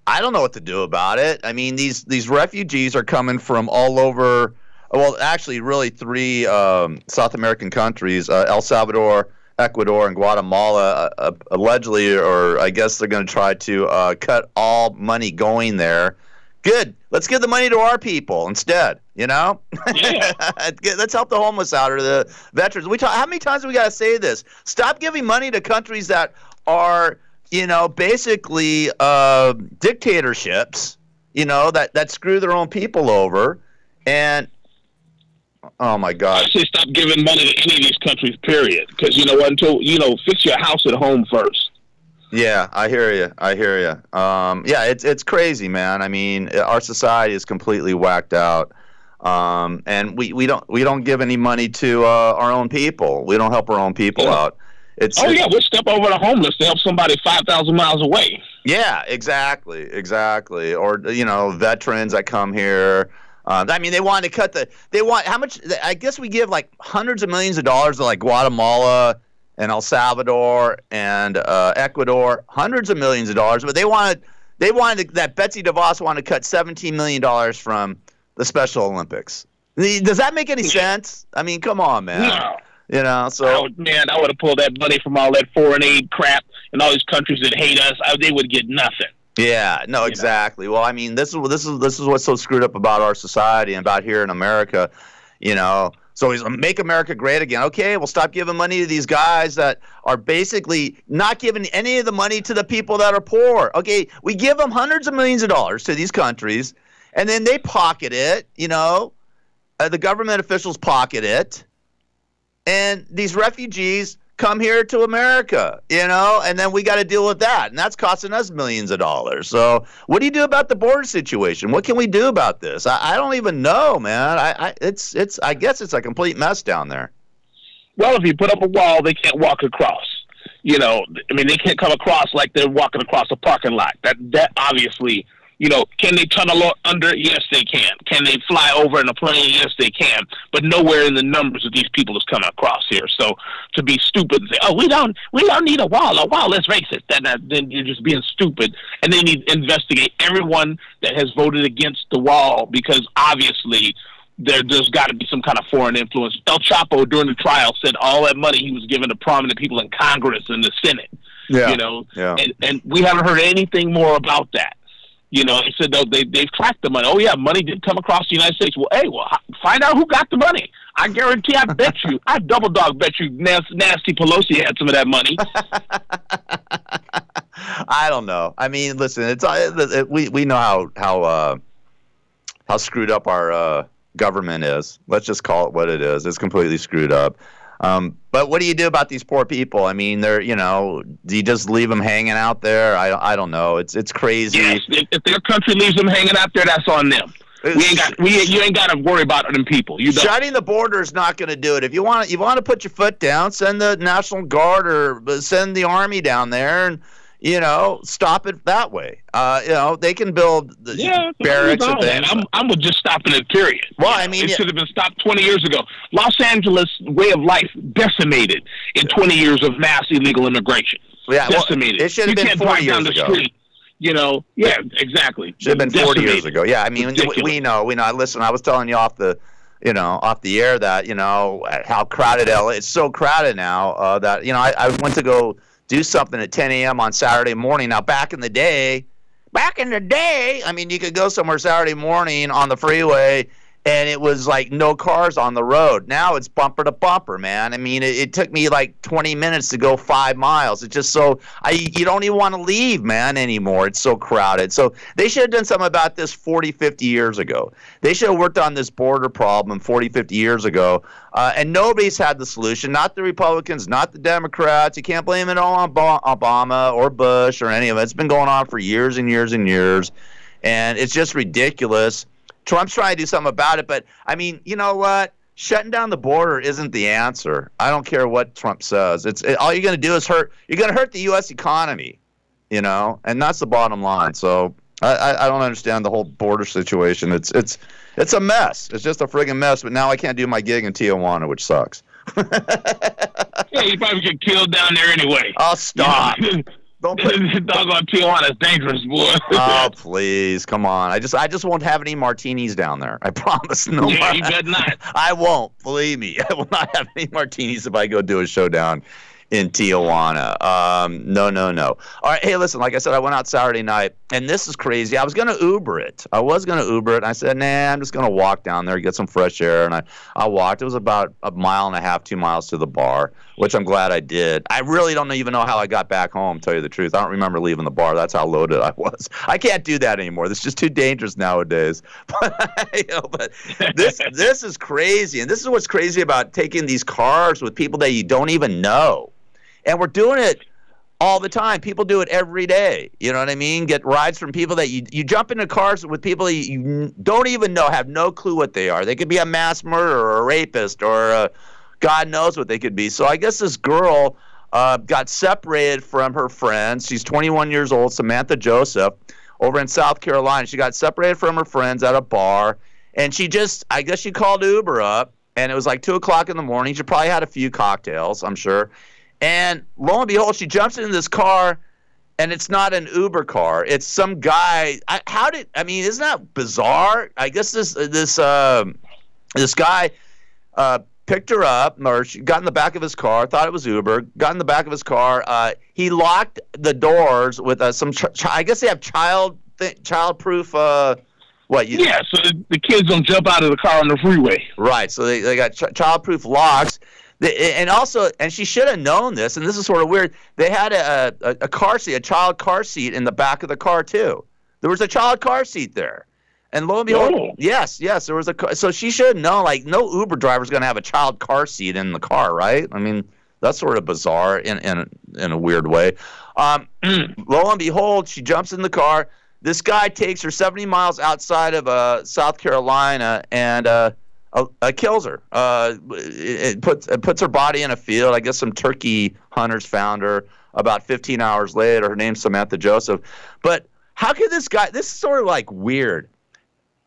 I don't know what to do about it. I mean, these refugees are coming from all over, well, actually really three South American countries, El Salvador, Ecuador, and Guatemala, allegedly, or I guess they're going to try to cut all money going there. Good. Let's give the money to our people instead, Yeah. Let's help the homeless out or the veterans. How many times have we got to say this? Stop giving money to countries that are, basically dictatorships, that screw their own people over. And, oh, my God. I say stop giving money to any of these countries, period. Because, until, fix your house at home first. Yeah, I hear you. Yeah, it's crazy, man. I mean, our society is completely whacked out, and we don't give any money to our own people. We don't help our own people out. We'll step over the homeless to help somebody 5,000 miles away. Yeah, exactly. Or veterans that come here. I mean, they want to how much? I guess we give like hundreds of millions of dollars to like Guatemala and El Salvador and Ecuador, hundreds of millions of dollars. But they wanted that Betsy DeVos wanted to cut $17 million from the Special Olympics. Does that make any sense? I mean, come on, man. No. You know, so I would have pulled that money from all that foreign aid crap and all these countries that hate us. They would get nothing. Yeah, no, exactly. Well, I mean, this is what's so screwed up about our society and about here in America. You know, so he's make America great again. Okay, we'll stop giving money to these guys that are basically not giving any of the money to the people that are poor. Okay, we give them hundreds of millions of dollars to these countries, and then they pocket it. You know, the government officials pocket it. And these refugees come here to America, you know, and then we got to deal with that. And that's costing us millions of dollars. So what do you do about the border situation? What can we do about this? I don't even know, man. I guess it's a complete mess down there. Well, if you put up a wall, they can't walk across. You know, I mean, they can't come across like they're walking across a parking lot. That obviously, you know, can they tunnel under? Yes, they can. Can they fly over in a plane? Yes, they can. But nowhere in the numbers of these people is coming across here. So to be stupid and say, "Oh, we don't need a wall. A wall is racist," then you're just being stupid. And they need to investigate everyone that has voted against the wall, because obviously there's got to be some kind of foreign influence. El Chapo during the trial said all that money he was giving to prominent people in Congress and the Senate. Yeah. You know, yeah. And we haven't heard anything more about that. You know, he said, no, they've tracked the money. Oh, yeah, money did come across the United States. Well, hey, find out who got the money. I guarantee, I bet you, I double dog bet you Nasty Pelosi had some of that money. I don't know. I mean, listen, we know how screwed up our government is. Let's just call it what it is. It's completely screwed up. But what do you do about these poor people? I mean, do you just leave them hanging out there? I don't know. It's crazy. Yes, if their country leaves them hanging out there, that's on them. You ain't got to worry about them people. Shutting the border is not going to do it. If you want to put your foot down, send the National Guard or send the Army down there and, stop it that way. They can build barracks and things. I'm with just stopping it, period. Well, I mean, it should have been stopped 20 years ago. Los Angeles way of life decimated in 20 years of mass illegal immigration. Yeah, decimated. It should have been 40 years ago. Street, yeah, exactly. Should have been 40 years ago. Yeah, I mean, we know. Listen, I was telling you off the air that how crowded LA. It's so crowded now that I went to go do something at 10 a.m. on Saturday morning. Now, back in the day, I mean, you could go somewhere Saturday morning on the freeway, and it was like no cars on the road. Now it's bumper to bumper, man. I mean, it took me like 20 minutes to go 5 miles. It's just you don't even want to leave, man, anymore. It's so crowded. So they should have done something about this 40, 50 years ago. They should have worked on this border problem 40, 50 years ago. And nobody's had the solution, not the Republicans, not the Democrats. You can't blame it all on Obama or Bush or any of it. It's been going on for years and years and years, and it's just ridiculous. Trump's trying to do something about it, but, I mean, you know what? Shutting down the border isn't the answer. I don't care what Trump says. All you're going to do is hurt the U.S. economy, and that's the bottom line. So I don't understand the whole border situation. It's a mess. It's just a friggin' mess. But now I can't do my gig in Tijuana, which sucks. Yeah, you probably get killed down there anyway. Oh, stop. Don't put doggone Tijuana is dangerous, boy. Oh, please, come on. I just won't have any martinis down there. I promise. No. Yeah, you better not. I won't. Believe me, I will not have any martinis if I go do a show down in Tijuana. No. All right, hey, listen, like I said, I went out Saturday night, and this is crazy. I was going to Uber it. And I said, nah, I'm just going to walk down there, get some fresh air, and I walked. It was about 1.5 miles, 2 miles to the bar, which I'm glad I did. I really don't even know how I got back home, to tell you the truth. I don't remember leaving the bar. That's how loaded I was. I can't do that anymore. It's just too dangerous nowadays. But this is crazy, and this is what's crazy about taking these cars with people that you don't even know. And we're doing it all the time. People do it every day. You know what I mean? Get rides from people that you jump into cars with people that you don't even know, have no clue what they are. They could be a mass murderer or a rapist or God knows what they could be. So I guess this girl got separated from her friends. She's 21 years old, Samantha Joseph, over in South Carolina. She got separated from her friends at a bar, and I guess she called Uber up, and it was like 2 o'clock in the morning. She probably had a few cocktails, I'm sure. And lo and behold, she jumps into this car, and it's not an Uber car. It's some guy. Isn't that bizarre? I guess this guy picked her up, or she got in the back of his car, thought it was Uber, got in the back of his car. He locked the doors with some, I guess they have child-proof, so the kids don't jump out of the car on the freeway. Right, so they got child-proof locks. And she should have known this, and this is sort of weird. They had a car seat, a child car seat in the back of the car, too. There was a child car seat there. And lo and behold, yes, there was a car. So she should know, like, no Uber driver's going to have a child car seat in the car, right? I mean, that's sort of bizarre in a weird way. Lo and behold, she jumps in the car. This guy takes her 70 miles outside of South Carolina and kills her. It puts her body in a field. I guess some turkey hunters found her about 15 hours later. Her name's Samantha Joseph. But how could this guy – this is sort of like weird.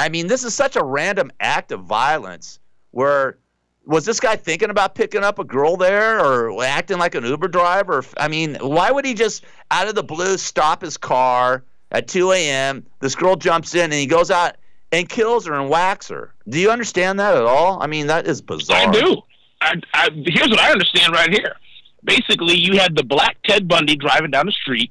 I mean, this is such a random act of violence where was this guy thinking about picking up a girl there or acting like an Uber driver? I mean, why would he just out of the blue stop his car at 2 a.m.? This girl jumps in and he goes out and kills her and whacks her. Do you understand that at all? I mean, that is bizarre. I do. Here's what I understand right here. Basically, you had the black Ted Bundy driving down the street.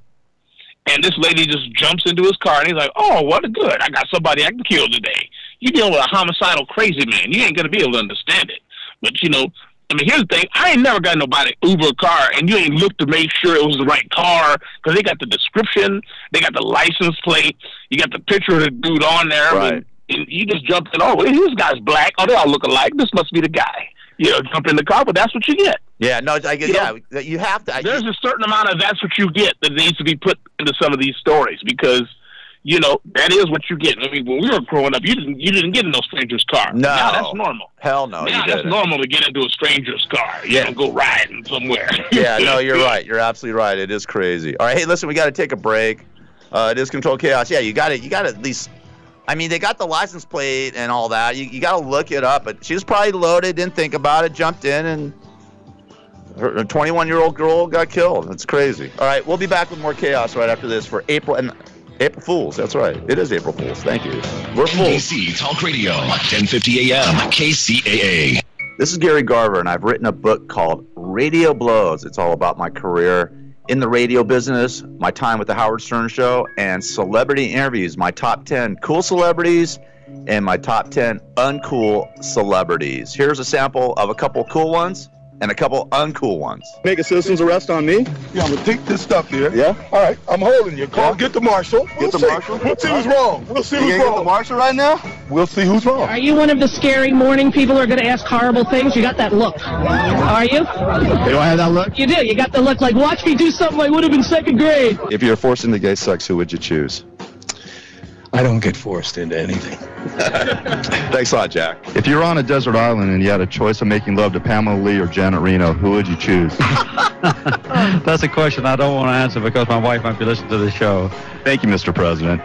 And this lady just jumps into his car, and he's like, oh, what a good. I got somebody I can kill today. You're dealing with a homicidal crazy man. You ain't going to be able to understand it. But, here's the thing. I ain't never got nobody Uber car, and you ain't looked to make sure it was the right car because they got the description. They got the license plate. You got the picture of the dude on there. Right. I mean, and you just jump in, oh, this guy's black. Oh, they all look alike. This must be the guy. Jump in the car, but that's what you get. Yeah, no, I get. You have to. There's a certain amount of that's what you get that needs to be put into some of these stories because, that is what you get. I mean, when we were growing up, you didn't get in no stranger's car. No, now that's normal. Hell no, now that's normal to get into a stranger's car. You don't go riding somewhere. Yeah, no, you're right. You're absolutely right. It is crazy. All right, hey, listen, we got to take a break. It is Controlled Chaos. Yeah, you got to at least. I mean, they got the license plate and all that. You got to look it up. But she was probably loaded, didn't think about it, jumped in, and her 21-year-old girl got killed. That's crazy. All right, we'll be back with more chaos right after this for April Fools. That's right. It is April Fools. Thank you. We're fools. KC Talk Radio, 1050 AM, KCAA. This is Gary Garver, and I've written a book called Radio Blows. It's all about my career in the radio business, my time with the Howard Stern Show, and celebrity interviews, my top 10 cool celebrities and my top 10 uncool celebrities. Here's a sample of a couple cool ones and a couple uncool ones. Make a citizen's arrest on me? Yeah, I'm gonna take this stuff here. Yeah? All right, I'm holding you. Call, get the marshal. Get the marshal? We'll see who's wrong. We'll see who's wrong. Get the marshal right now? We'll see who's wrong. Are you one of the scary morning people who are going to ask horrible things? You got that look. Are you? Do I have that look? You do. You got the look like, watch me do something I would have in second grade. If you're forced into gay sex, who would you choose? I don't get forced into anything. Thanks a lot, Jack. If you were on a desert island and you had a choice of making love to Pamela Lee or Janet Reno, who would you choose? That's a question I don't want to answer because my wife might be listening to the show. Thank you, Mr. President.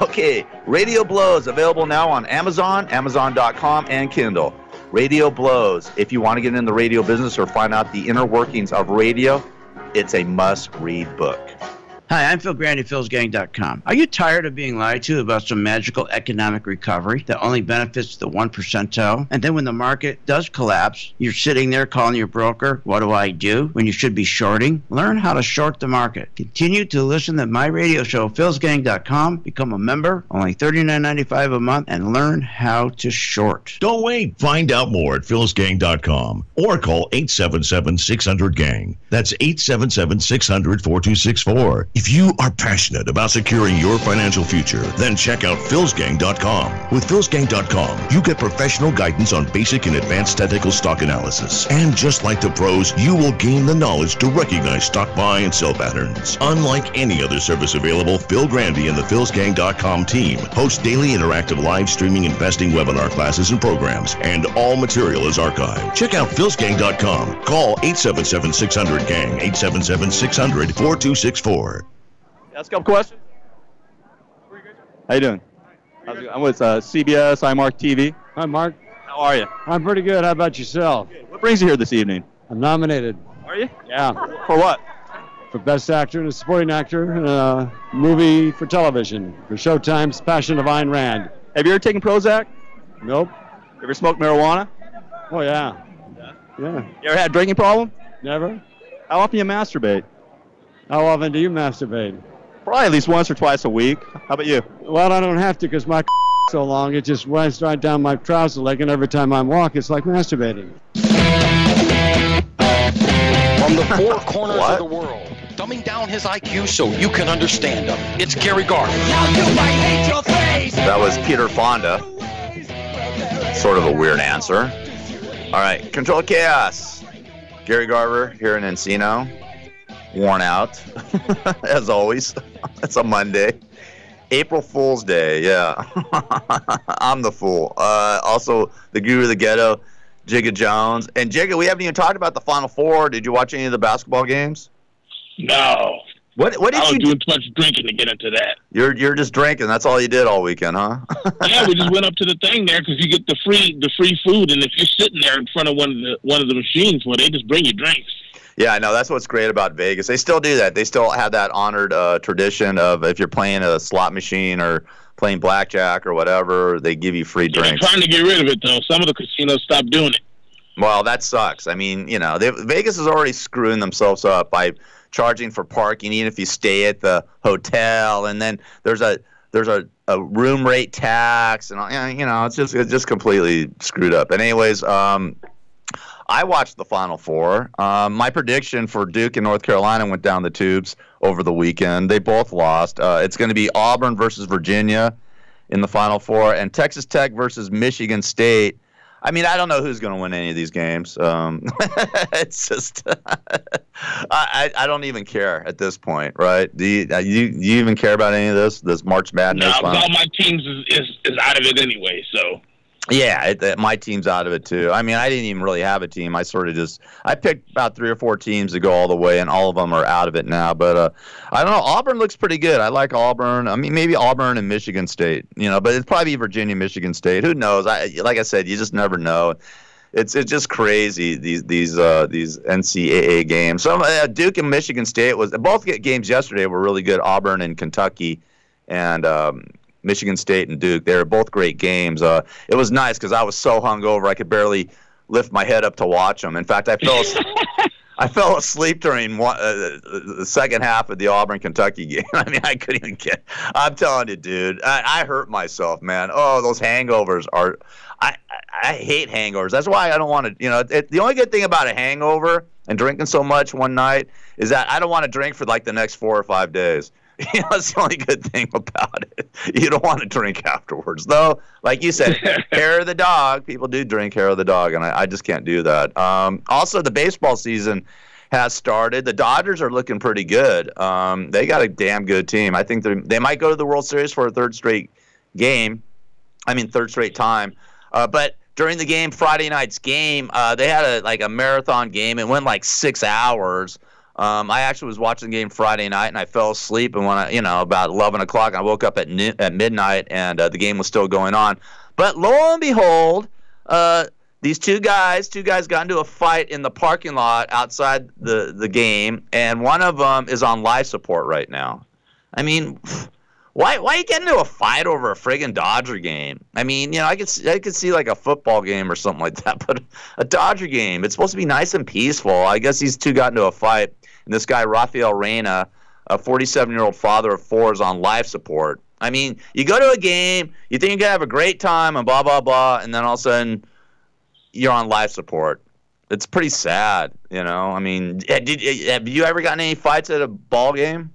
Okay, Radio Blows, available now on Amazon, Amazon.com, and Kindle. Radio Blows. If you want to get in the radio business or find out the inner workings of radio, it's a must-read book. Hi, I'm Phil Grandy, philsgang.com. Are you tired of being lied to about some magical economic recovery that only benefits the 1%? And then when the market does collapse, you're sitting there calling your broker, what do I do? When you should be shorting? Learn how to short the market. Continue to listen to my radio show, philsgang.com. Become a member, only $39.95 a month, and learn how to short. Don't wait. Find out more at philsgang.com or call 877-600-GANG. That's 877-600-4264. If you are passionate about securing your financial future, then check out philsgang.com. With philsgang.com, you get professional guidance on basic and advanced technical stock analysis. And just like the pros, you will gain the knowledge to recognize stock buy and sell patterns. Unlike any other service available, Phil Grandy and the philsgang.com team host daily interactive live streaming investing webinar classes and programs, and all material is archived. Check out philsgang.com. Call 877-600-GANG, 877-600-4264. Ask a couple questions. How you doing? I'm with CBS, iMark TV. Hi, Mark. How are you? I'm pretty good. How about yourself? What brings you here this evening? I'm nominated. Are you? Yeah. For what? For Best Actor and a Supporting Actor in a movie for television for Showtime's Passion of Ayn Rand. Have you ever taken Prozac? Nope. You ever smoked marijuana? Oh, yeah. Yeah. You ever had a drinking problem? Never. How often do you masturbate? How often do you masturbate? Probably at least once or twice a week. How about you? Well, I don't have to because my so long, it just runs right down my trouser leg, and every time I walk, it's like masturbating. From the four corners of the world, dumbing down his IQ so you can understand him. It's Gary Garver. Now you might hate your face. That was Peter Fonda. Sort of a weird answer. All right, Control Chaos. Gary Garver here in Encino. Worn out, as always. It's a Monday. April Fool's Day, yeah. I'm the fool. Also, the Guru of the Ghetto, Jigga Jones. And Jigga, we haven't even talked about the Final Four. Did you watch any of the basketball games? No. What did I was you doing too much drinking to get into that. You're just drinking. That's all you did all weekend, huh? Yeah, we just went up to the thing there because you get the free food, and if you're sitting there in front of one of the machines, well, they just bring you drinks. Yeah, I know. That's what's great about Vegas. They still do that. They still have that honored tradition of if you're playing a slot machine or playing blackjack or whatever, they give you free drinks. They're trying to get rid of it, though. Some of the casinos stopped doing it. Well, that sucks. I mean, you know, Vegas is already screwing themselves up by charging for parking, even if you stay at the hotel, and then there's a room rate tax, and you know, it's just completely screwed up. And anyways, I watched the Final Four. My prediction for Duke and North Carolina went down the tubes over the weekend. They both lost. It's going to be Auburn versus Virginia in the Final Four, and Texas Tech versus Michigan State. I mean, I don't know who's going to win any of these games. It's just I don't even care at this point, right? Do you even care about any of this March Madness? No, all my teams is out of it anyway, so. Yeah, my team's out of it too. I mean, I didn't even really have a team. I picked about 3 or 4 teams to go all the way, and all of them are out of it now. But I don't know. Auburn looks pretty good. I like Auburn. I mean, maybe Auburn and Michigan State, you know, but it's probably Virginia, Michigan State. Who knows? Like I said, you just never know. It's just crazy these NCAA games. So Duke and Michigan State both games yesterday were really good. Auburn and Kentucky, and Michigan State and Duke. They were both great games. It was nice because I was so hungover I could barely lift my head up to watch them. In fact, I fell asleep during the second half of the Auburn-Kentucky game. I mean, I couldn't even get. I'm telling you, dude, I hurt myself, man. Oh, those hangovers are. I hate hangovers. That's why I don't want to. You know, the only good thing about a hangover and drinking so much one night is that I don't want to drink for like the next 4 or 5 days. You know, that's the only good thing about it. You don't want to drink afterwards. Though, like you said, hair of the dog. People do drink hair of the dog, and I just can't do that. Also, the baseball season has started. The Dodgers are looking pretty good. They got a damn good team. I think they might go to the World Series for a third straight time. But during the game, Friday night's game, they had a marathon game. It went like 6 hours. I actually was watching the game Friday night, and I fell asleep. And when about 11 o'clock, I woke up at midnight, and the game was still going on. But lo and behold, these two guys got into a fight in the parking lot outside the game, and one of them is on life support right now. I mean, why you get into a fight over a friggin' Dodger game? I mean, you know, I could see like a football game or something like that, but a Dodger game, it's supposed to be nice and peaceful. I guess these two got into a fight, and this guy, Rafael Reyna, a 47-year-old father of 4, is on life support. I mean, you go to a game, you think you're going to have a great time and blah, blah, blah, and then all of a sudden you're on life support. It's pretty sad, you know. I mean, have you ever gotten any fights at a ball game?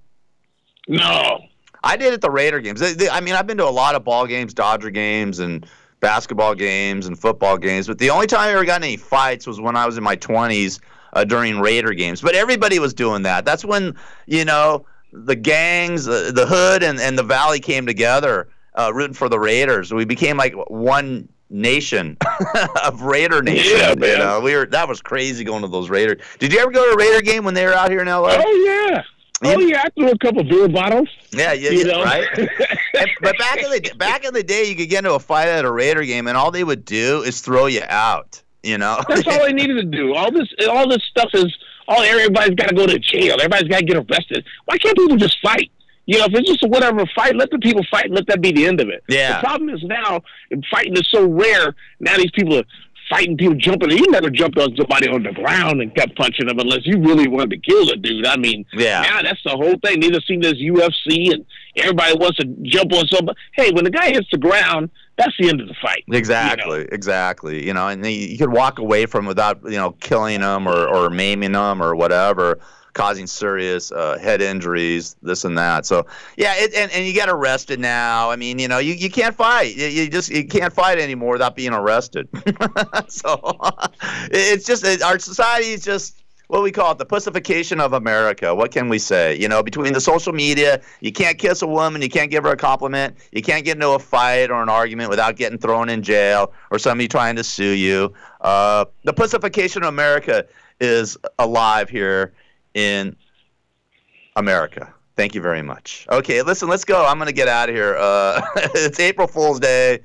No. I did at the Raider games. I mean, I've been to a lot of ball games, Dodger games, and basketball games and football games. But the only time I ever got in any fights was when I was in my 20s during Raider games. But everybody was doing that. That's when, you know, the gangs, the hood, and the valley came together rooting for the Raiders. We became like one nation of Raider Nation. Yeah, man. You know, that was crazy going to those Raiders. Did you ever go to a Raider game when they were out here in LA? Oh, yeah. Oh yeah, I threw a couple beer bottles. Yeah, you know? Right. But back in the day, you could get into a fight at a Raider game, and all they would do is throw you out. You know, that's all they needed to do. All this stuff is everybody's got to go to jail. Everybody's got to get arrested. Why can't people just fight? You know, if it's just a whatever fight, let the people fight and let that be the end of it. Yeah. The problem is now, fighting is so rare, now these people are fighting people jumping. You never jumped on somebody on the ground and kept punching them unless you really wanted to kill the dude. I mean, now that's the whole thing. Neither seen this UFC and everybody wants to jump on somebody. Hey, when the guy hits the ground, that's the end of the fight. Exactly. You know, and you could walk away from without, you know, killing them or maiming them or whatever, causing serious head injuries, this and that. So, yeah, and you get arrested now. I mean, you know, you can't fight. You can't fight anymore without being arrested. So it's just our society is just what we call it, the pussification of America. What can we say? You know, between the social media, you can't kiss a woman, you can't give her a compliment, you can't get into a fight or an argument without getting thrown in jail or somebody trying to sue you. The pussification of America is alive here in America. Thank you very much. Okay, listen, let's go. I'm going to get out of here. It's April Fool's Day.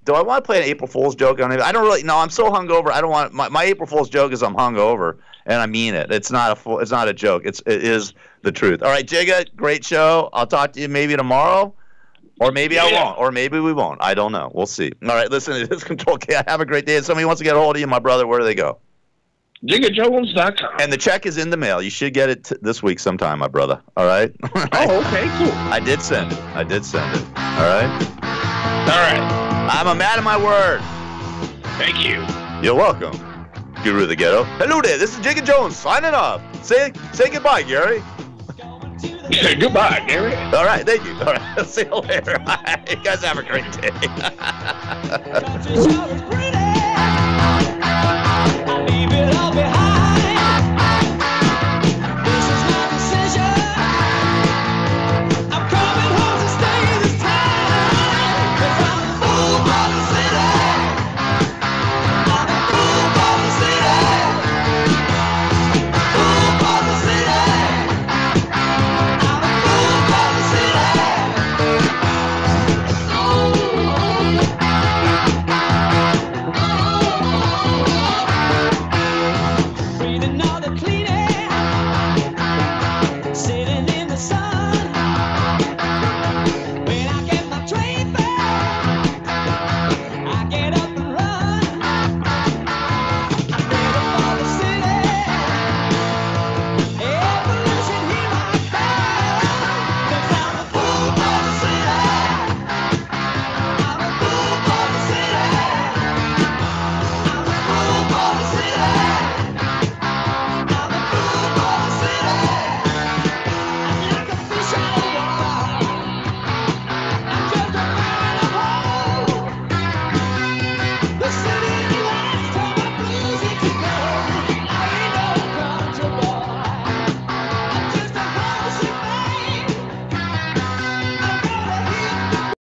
Do I want to play an April Fool's joke on it? I don't really. No, I'm so hungover. I don't want my April Fool's joke is I'm hungover, and I mean it. It's not a joke. It is the truth. All right, Jigga, great show. I'll talk to you maybe tomorrow, or maybe I won't, or maybe we won't. I don't know. We'll see. All right, listen, it is Control K. Have a great day. If somebody wants to get a hold of you, my brother, where do they go? JiggaJones.com. And the check is in the mail. You should get it this week sometime, my brother. All right? Oh, okay, cool. I did send it. All right? All right. I'm a man of my word. Thank you. You're welcome, Guru of the Ghetto. Hello there. This is Jigga Jones signing off. Say goodbye, Gary. Goodbye, Gary. All right, thank you. All right, see you later. You guys have a great day.